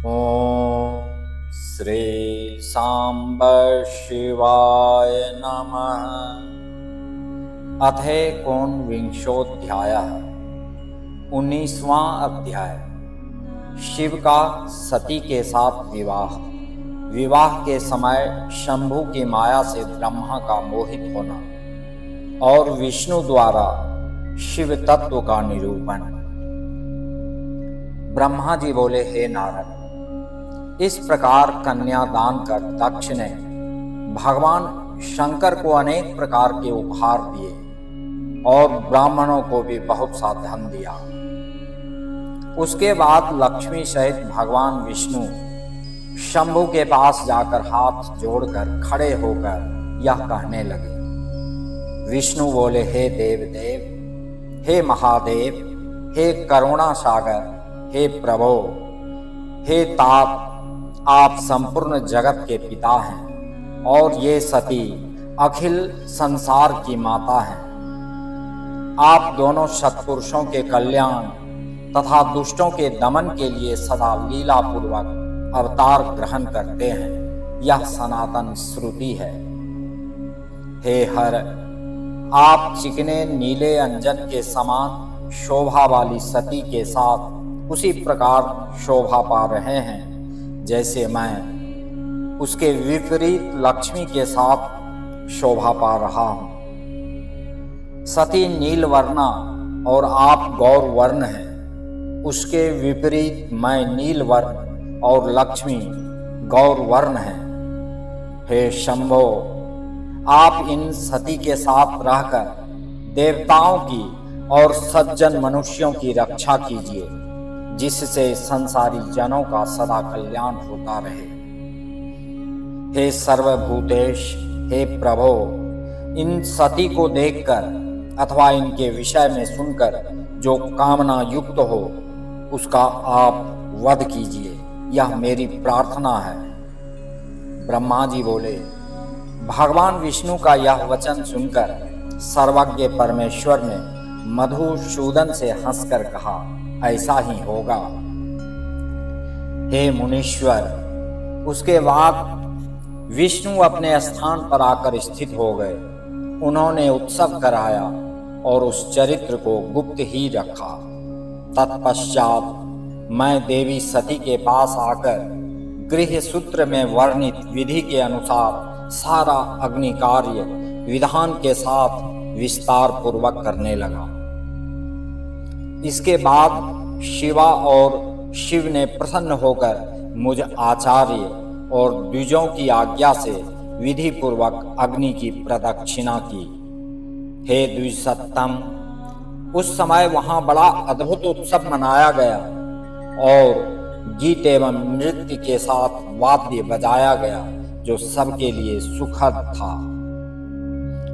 ॐ श्री सांब शिवाय नमः। अथैकोनविंशोऽध्यायः। 19वां अध्याय। शिव का सती के साथ विवाह। विवाह के समय शंभु की माया से ब्रह्मा का मोहित होना और विष्णु द्वारा शिव तत्व का निरूपण। ब्रह्मा जी बोले, हे नारद, इस प्रकार कन्यादान कर दक्ष ने भगवान शंकर को अनेक प्रकार के उपहार दिए और ब्राह्मणों को भी बहुत सा धन दिया। उसके बाद लक्ष्मी सहित भगवान विष्णु शंभु के पास जाकर हाथ जोड़कर खड़े होकर यह कहने लगे। विष्णु बोले, हे देव देव, हे महादेव, हे करुणा सागर, हे प्रभो, हे तात, आप संपूर्ण जगत के पिता हैं और ये सती अखिल संसार की माता हैं। आप दोनों सत्पुरुषों के कल्याण तथा दुष्टों के दमन के लिए सदा लीला पूर्वक अवतार ग्रहण करते हैं, यह सनातन श्रुति है। हे हर, आप चिकने नीले अंजन के समान शोभा वाली सती के साथ उसी प्रकार शोभा पा रहे हैं जैसे मैं उसके विपरीत लक्ष्मी के साथ शोभा पा रहा हूं। सती नील वर्णा और आप गौर वर्ण हैं, उसके विपरीत मैं नील वर्ण और लक्ष्मी गौर वर्ण हैं। हे शंभो, आप इन सती के साथ रहकर देवताओं की और सज्जन मनुष्यों की रक्षा कीजिए, जिससे संसारी जनों का सदा कल्याण होता रहे। हे सर्वभूतेश, हे प्रभो, इन सती को देखकर अथवा इनके विषय में सुनकर जो कामना युक्त हो उसका आप वध कीजिए, यह मेरी प्रार्थना है। ब्रह्मा जी बोले, भगवान विष्णु का यह वचन सुनकर सर्वज्ञ परमेश्वर ने मधुसूदन से हंसकर कहा, ऐसा ही होगा। हे मुनीश्वर, उसके बाद विष्णु अपने स्थान पर आकर स्थित हो गए। उन्होंने उत्सव कराया और उस चरित्र को गुप्त ही रखा। तत्पश्चात मैं देवी सती के पास आकर गृह सूत्र में वर्णित विधि के अनुसार सारा अग्नि कार्य विधान के साथ विस्तार पूर्वक करने लगा। इसके बाद शिवा और शिव ने प्रसन्न होकर मुझ आचार्य और द्विजों की आज्ञा से विधि पूर्वक अग्नि की प्रदक्षिणा की। हे द्विजसत्तम, उस समय वहां बड़ा अद्भुत उत्सव मनाया गया और गीत एवं नृत्य के साथ वाद्य बजाया गया, जो सबके लिए सुखद था।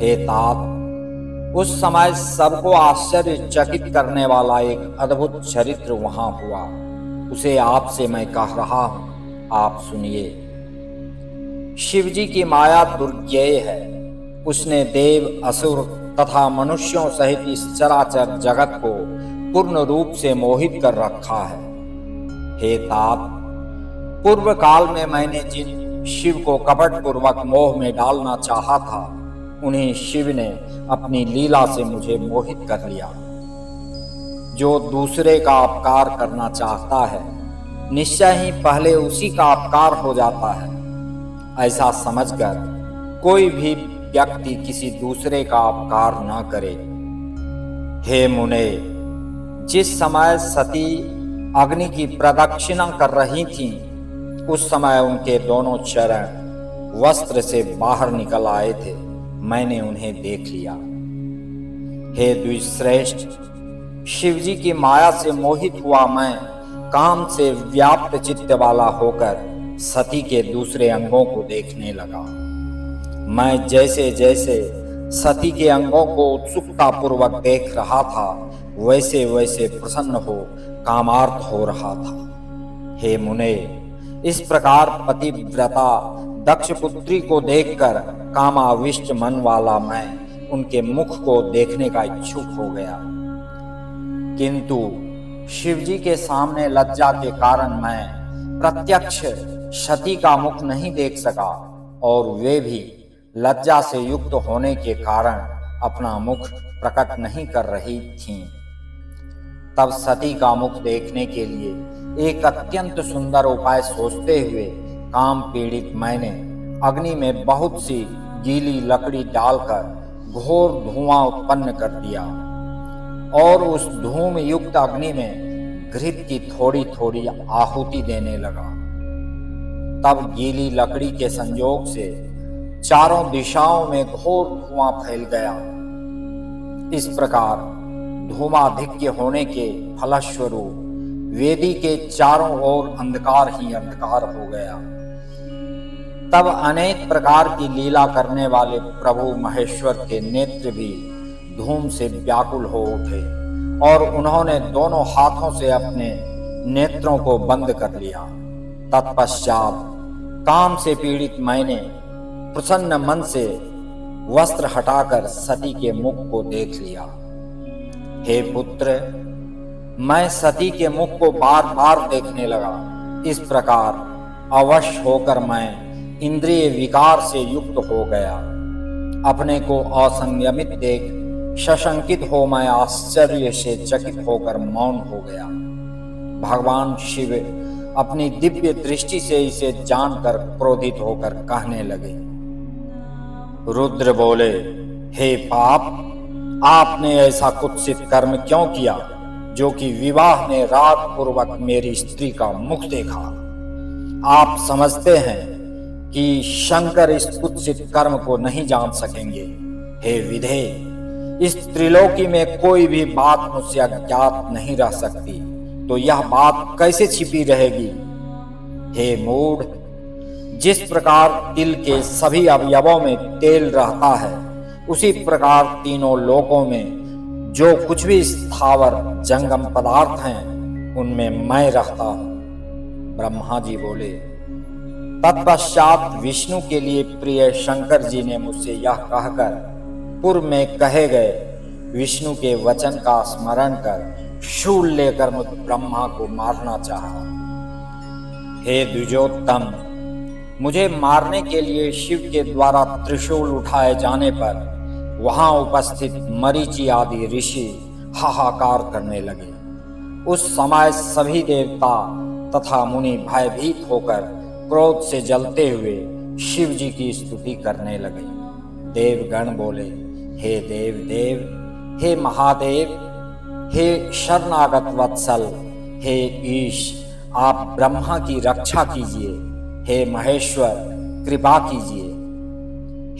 हे तात, उस समय सबको आश्चर्यचकित करने वाला एक अद्भुत चरित्र वहां हुआ। उसे आपसे मैं कह रहा हूं, आप सुनिए। शिवजी की माया दुर्ज्ञेय है। उसने देव, असुर तथा मनुष्यों सहित इस चराचर जगत को पूर्ण रूप से मोहित कर रखा है। हे तात, पूर्व काल में मैंने जिन शिव को कपट पूर्वक मोह में डालना चाहा था, उन्हें शिव ने अपनी लीला से मुझे मोहित कर लिया। जो दूसरे का अपकार करना चाहता है, निश्चय ही पहले उसी का अपकार हो जाता है। ऐसा समझकर कोई भी व्यक्ति किसी दूसरे का अपकार न करे। हे मुने, जिस समय सती अग्नि की प्रदक्षिणा कर रही थीं, उस समय उनके दोनों चरण वस्त्र से बाहर निकल आए थे। मैंने उन्हें देख लिया। हे द्विजश्रेष्ठ, शिवजी की माया से मोहित हुआ मैं काम से व्याप्त चित्त वाला होकर सती के दूसरे अंगों को देखने लगा। मैं जैसे जैसे सती के अंगों को उत्सुकता पूर्वक देख रहा था, वैसे वैसे प्रसन्न हो कामार्थ हो रहा था। हे मुने, इस प्रकार पतिव्रता दक्ष पुत्री को देखकर कामाविष्ट मन वाला मैं उनके मुख को देखने का इच्छुक हो गया, किंतु शिवजी के सामने लज्जा के कारण मैं प्रत्यक्ष सती का मुख नहीं देख सका और वे भी लज्जा से युक्त होने के कारण अपना मुख प्रकट नहीं कर रही थीं। तब सती का मुख देखने के लिए एक अत्यंत सुंदर उपाय सोचते हुए काम पीड़ित मैंने अग्नि में बहुत सी गीली लकड़ी डालकर घोर धुआं उत्पन्न कर दिया और उस धूम युक्त अग्नि में घृत की थोड़ी थोड़ी आहुति देने लगा। तब गीली लकड़ी के संयोग से चारों दिशाओं में घोर धुआं फैल गया। इस प्रकार धूमाधिक्य होने के फलस्वरूप वेदी के चारों ओर अंधकार ही अंधकार हो गया। तब अनेक प्रकार की लीला करने वाले प्रभु महेश्वर के नेत्र भी धूम से व्याकुल हो उठे और उन्होंने दोनों हाथों से अपने नेत्रों को बंद कर लिया। तत्पश्चात काम से पीड़ित मैंने प्रसन्न मन से वस्त्र हटाकर सती के मुख को देख लिया। हे पुत्र, मैं सती के मुख को बार बार देखने लगा। इस प्रकार अवश्य होकर मैं इंद्रिय विकार से युक्त हो गया। अपने को असंयमित देख सशंकित हो मैं आश्चर्य से चकित होकर मौन हो गया। भगवान शिव अपनी दिव्य दृष्टि से इसे जानकर क्रोधित होकर कहने लगे। रुद्र बोले, हे पाप, आपने ऐसा कुत्सित कर्म क्यों किया जो कि विवाह में राग पूर्वक मेरी स्त्री का मुख देखा? आप समझते हैं कि शंकर इस कुत्सित कर्म को नहीं जान सकेंगे। हे विधे, इस त्रिलोकी में कोई भी बात मुझसे अज्ञात नहीं रह सकती, तो यह बात कैसे छिपी रहेगी? हे मूढ़, जिस प्रकार तिल के सभी अवयवों में तेल रहता है, उसी प्रकार तीनों लोकों में जो कुछ भी स्थावर जंगम पदार्थ हैं, उनमें मैं रहता हूं। ब्रह्मा जी बोले। तत्पश्चात विष्णु के लिए प्रिय शंकर जी ने मुझसे यह कहकर पूर्व में कहे गए विष्णु के वचन का स्मरण कर शूल लेकर मुझ ब्रह्मा को मारना चाहा। हे द्विजोत्तम, मुझे मारने के लिए शिव के द्वारा त्रिशूल उठाए जाने पर वहां उपस्थित मरीचि आदि ऋषि हाहाकार करने लगे। उस समय सभी देवता तथा मुनि भयभीत होकर क्रोध से जलते हुए शिव जी की स्तुति करने लगे। देवगण बोले, हे देव देव, हे महादेव, हे शरणागत वत्सल, हे ईश, आप ब्रह्मा की रक्षा कीजिए। हे महेश्वर, कृपा कीजिए।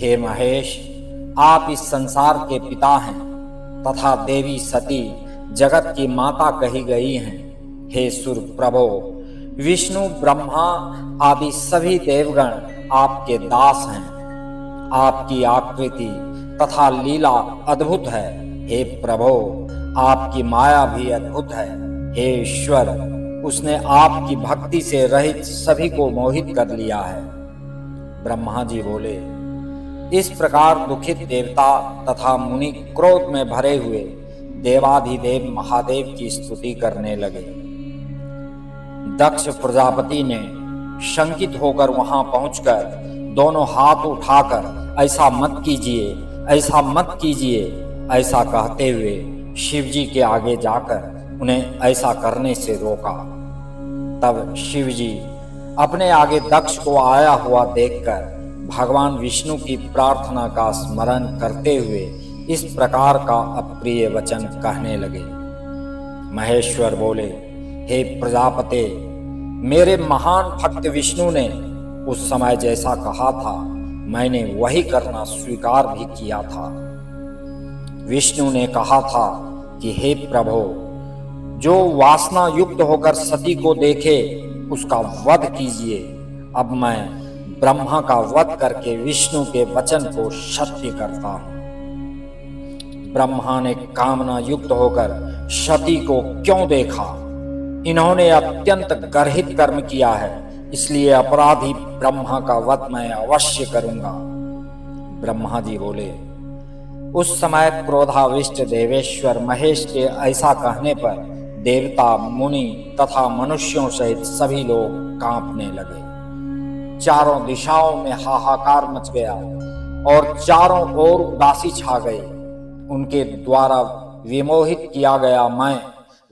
हे महेश, आप इस संसार के पिता हैं तथा देवी सती जगत की माता कही गई हैं। हे सुर प्रभो, विष्णु ब्रह्मा आदि सभी देवगण आपके दास हैं। आपकी आकृति तथा लीला अद्भुत है। हे प्रभो, आपकी माया भी अद्भुत है। हे ईश्वर, उसने आपकी भक्ति से रहित सभी को मोहित कर लिया है। ब्रह्मा जी बोले। इस प्रकार दुखित देवता तथा मुनि क्रोध में भरे हुए देवाधिदेव महादेव की स्तुति करने लगे। दक्ष प्रजापति ने शंकित होकर वहां पहुंचकर दोनों हाथ उठाकर ऐसा मत कीजिए, ऐसा मत कीजिए, ऐसा कहते हुए शिव जी के आगे जाकर उन्हें ऐसा करने से रोका। तब शिव जी अपने आगे दक्ष को आया हुआ देखकर भगवान विष्णु की प्रार्थना का स्मरण करते हुए इस प्रकार का अप्रिय वचन कहने लगे। महेश्वर बोले, हे प्रजापते, मेरे महान भक्त विष्णु ने उस समय जैसा कहा था, मैंने वही करना स्वीकार भी किया था। विष्णु ने कहा था कि हे प्रभो, जो वासना युक्त होकर सती को देखे उसका वध कीजिए। अब मैं ब्रह्मा का वध करके विष्णु के वचन को सत्य करता हूं। ब्रह्मा ने कामना युक्त होकर सती को क्यों देखा? इन्होंने अत्यंत गर्हित कर्म किया है, इसलिए अपराधी ब्रह्मा का वध मैं अवश्य करूंगा। ब्रह्मा जी बोले। उस समय क्रोधाविष्ट देवेश्वर महेश के ऐसा कहने पर देवता, मुनि तथा मनुष्यों सहित सभी लोग कांपने लगे। चारों दिशाओं में हाहाकार मच गया और चारों ओर उदासी छा गई। उनके द्वारा विमोहित किया गया मैं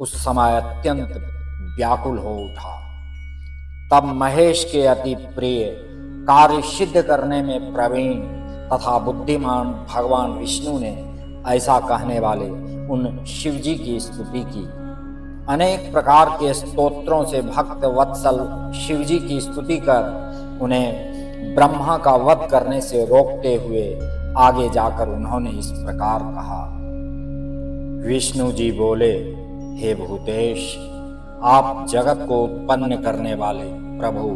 उस समय अत्यंत व्याकुल हो उठा। तब महेश के अति प्रिय, कार्य सिद्ध करने में प्रवीण तथा बुद्धिमान भगवान विष्णु ने ऐसा कहने वाले उन शिव जी की स्तुति की। अनेक प्रकार के स्तोत्रों से भक्त वत्सल शिव जी की स्तुति कर उन्हें ब्रह्मा का वध करने से रोकते हुए आगे जाकर उन्होंने इस प्रकार कहा। विष्णु जी बोले, हे भूतेश, आप जगत को उत्पन्न करने वाले प्रभु,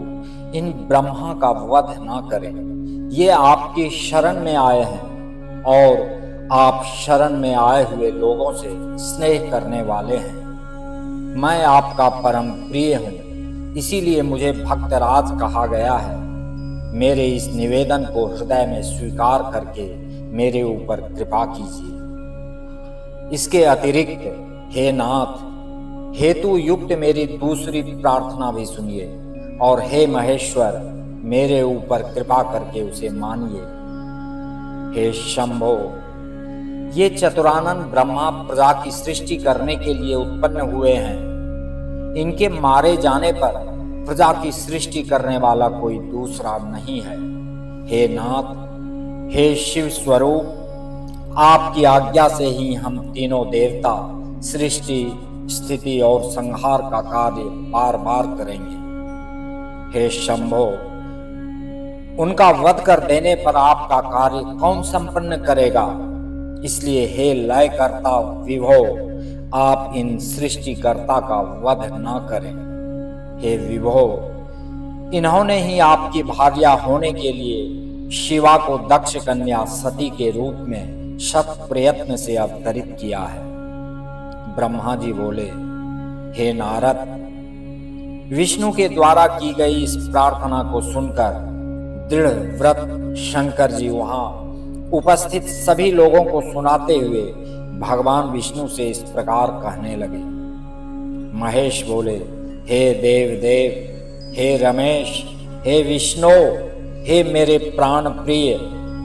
इन ब्रह्मा का वध न करें। ये आपकी शरण में आए हैं और आप शरण में आए हुए लोगों से स्नेह करने वाले हैं। मैं आपका परम प्रिय हूँ, इसीलिए मुझे भक्तराज कहा गया है। मेरे इस निवेदन को हृदय में स्वीकार करके मेरे ऊपर कृपा कीजिए। इसके अतिरिक्त हे नाथ, हेतु युक्त मेरी दूसरी प्रार्थना भी सुनिए और हे महेश्वर, मेरे ऊपर कृपा करके उसे मानिए। हे शंभो, ये चतुरानन ब्रह्मा प्रजा की सृष्टि करने के लिए उत्पन्न हुए हैं। इनके मारे जाने पर प्रजा की सृष्टि करने वाला कोई दूसरा नहीं है। हे नाथ, हे शिव स्वरूप, आपकी आज्ञा से ही हम तीनों देवता सृष्टि, स्थिति और संहार का कार्य बार बार करेंगे। हे शंभो, उनका वध कर देने पर आपका कार्य कौन संपन्न करेगा? इसलिए हे लयकर्ता विभो, आप इन सृष्टिकर्ता का वध न करें। हे विभो, इन्होंने ही आपकी भार्या होने के लिए शिवा को दक्ष कन्या सती के रूप में शत प्रयत्न से अवतरित किया है। ब्रह्मा जी बोले, हे नारद, विष्णु के द्वारा की गई इस प्रार्थना को सुनकर दृढ़ व्रत शंकर जी वहां उपस्थित सभी लोगों को सुनाते हुए भगवान विष्णु से इस प्रकार कहने लगे। महेश बोले, हे देव देव, हे रमेश, हे विष्णु, हे मेरे प्राण प्रिय,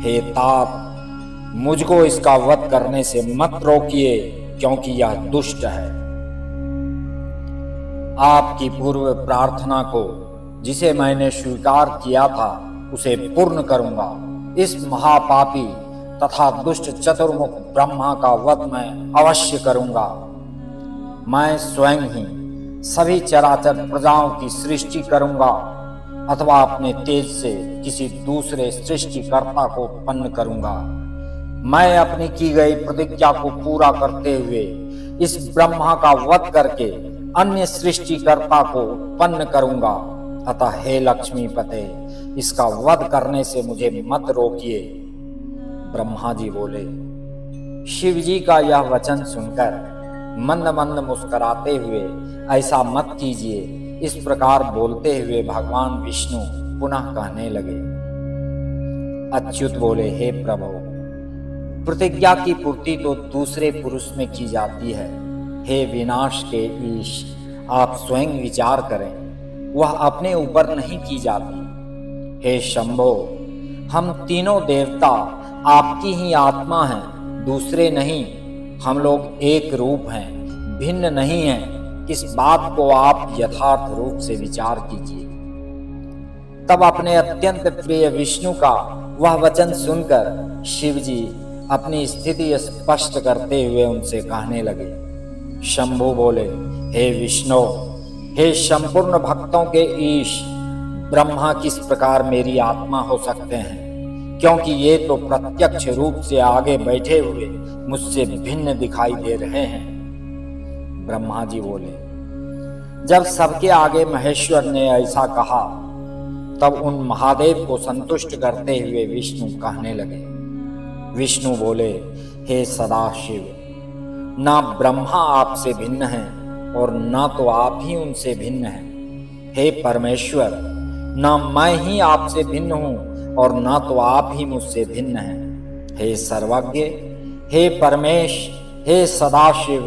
हे तात, मुझको इसका वध करने से मत रोकिए, क्योंकि यह दुष्ट है। आपकी पूर्व प्रार्थना को जिसे मैंने स्वीकार किया था उसे पूर्ण करूंगा। इस महापापी तथा दुष्ट चतुर्मुख ब्रह्मा का वध मैं अवश्य करूंगा। मैं स्वयं ही सभी चराचर प्रजाओं की सृष्टि करूंगा अथवा अपने तेज से किसी दूसरे सृष्टिकर्ता को उत्पन्न करूंगा। मैं अपनी की गई प्रतिज्ञा को पूरा करते हुए इस ब्रह्मा का वध करके अन्य सृष्टिकर्ता को उत्पन्न करूंगा। अतः हे लक्ष्मीपते, इसका वध करने से मुझे मत रोकिए। ब्रह्मा जी बोले। शिव जी का यह वचन सुनकर मंद मंद मुस्कुराते हुए, ऐसा मत कीजिए, इस प्रकार बोलते हुए भगवान विष्णु पुनः कहने लगे। अच्युत बोले, हे प्रभु, प्रतिज्ञा की पूर्ति तो दूसरे पुरुष में की जाती है। हे विनाश के ईश, आप स्वयं विचार करें, वह अपने ऊपर नहीं की जाती। हे शंभो, हम तीनों देवता आपकी ही आत्मा हैं, दूसरे नहीं। हम लोग एक रूप हैं, भिन्न नहीं हैं। इस बात को आप यथार्थ रूप से विचार कीजिए। तब अपने अत्यंत प्रिय विष्णु का वह वचन सुनकर शिव जी अपनी स्थिति स्पष्ट करते हुए उनसे कहने लगे। शंभु बोले, हे विष्णु, हे संपूर्ण भक्तों के ईश, ब्रह्मा किस प्रकार मेरी आत्मा हो सकते हैं, क्योंकि ये तो प्रत्यक्ष रूप से आगे बैठे हुए मुझसे भिन्न दिखाई दे रहे हैं। ब्रह्मा जी बोले। जब सबके आगे महेश्वर ने ऐसा कहा, तब उन महादेव को संतुष्ट करते हुए विष्णु कहने लगे। विष्णु बोले, हे सदाशिव, ना ब्रह्मा आपसे भिन्न है और ना तो आप ही उनसे भिन्न हैं। हे परमेश्वर, ना मैं ही आपसे भिन्न हूं और ना तो आप ही मुझसे भिन्न हैं। हे सर्वज्ञ, हे परमेश, हे सदाशिव,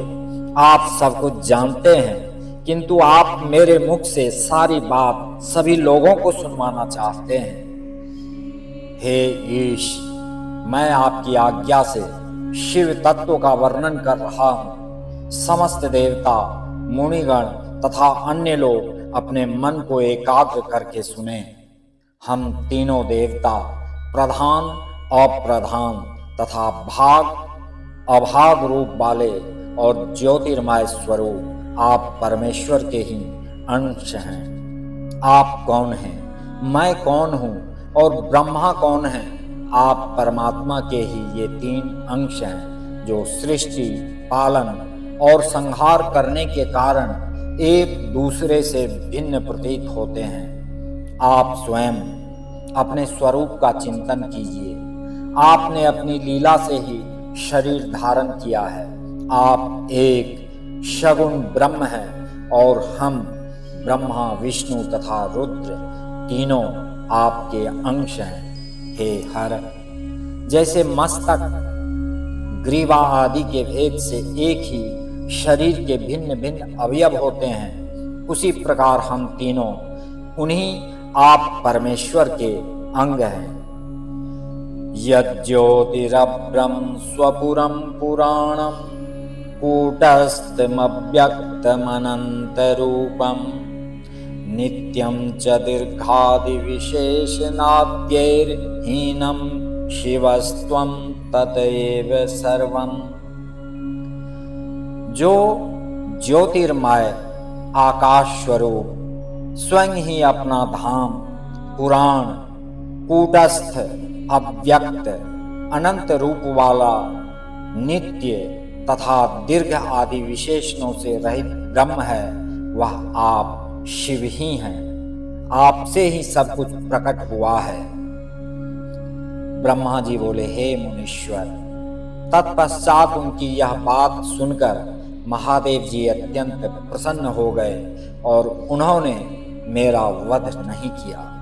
आप सब कुछ जानते हैं, किंतु आप मेरे मुख से सारी बात सभी लोगों को सुनवाना चाहते हैं। हे ईश, मैं आपकी आज्ञा से शिव तत्व का वर्णन कर रहा हूं। समस्त देवता, मुनिगण तथा अन्य लोग अपने मन को एकाग्र करके सुने। हम तीनों देवता, प्रधान, अप्रधान तथा भाग अभाग रूप वाले और ज्योतिर्मय स्वरूप आप परमेश्वर के ही अंश हैं। आप कौन हैं? मैं कौन हूँ? और ब्रह्मा कौन है? आप परमात्मा के ही ये तीन अंश हैं जो सृष्टि, पालन और संहार करने के कारण एक दूसरे से भिन्न प्रतीत होते हैं। आप स्वयं अपने स्वरूप का चिंतन कीजिए। आपने अपनी लीला से ही शरीर धारण किया है। आप एक सगुण ब्रह्म हैं और हम ब्रह्मा, विष्णु तथा रुद्र तीनों आपके अंश हैं। हे हर, जैसे मस्तक, ग्रीवा आदि के भेद से एक ही शरीर के भिन्न भिन्न अवयव होते हैं, उसी प्रकार हम तीनों उन्हीं आप परमेश्वर के अंग हैं। यज्ज्योतिरभ्रं स्वपुरं पुराणं कूटस्थमव्यक्तमनन्तरूपं नित्यं च दीर्घादिविशेषणाद्यैर्हीनं शिवस्त्वं ततएव सर्वम्। जो ज्योतिर्मय आकाश स्वरूप स्वयं ही अपना धाम, पुराण, कूटस्थ, अव्यक्त, अनंत रूप वाला, नित्य तथा दीर्घ आदि विशेषणों से रहित ब्रह्म है, वह आप शिव ही हैं। आपसे ही सब कुछ प्रकट हुआ है। ब्रह्मा जी बोले, हे मुनीश्वर। तत्पश्चात उनकी यह बात सुनकर महादेव जी अत्यंत प्रसन्न हो गए और उन्होंने मेरा वध नहीं किया।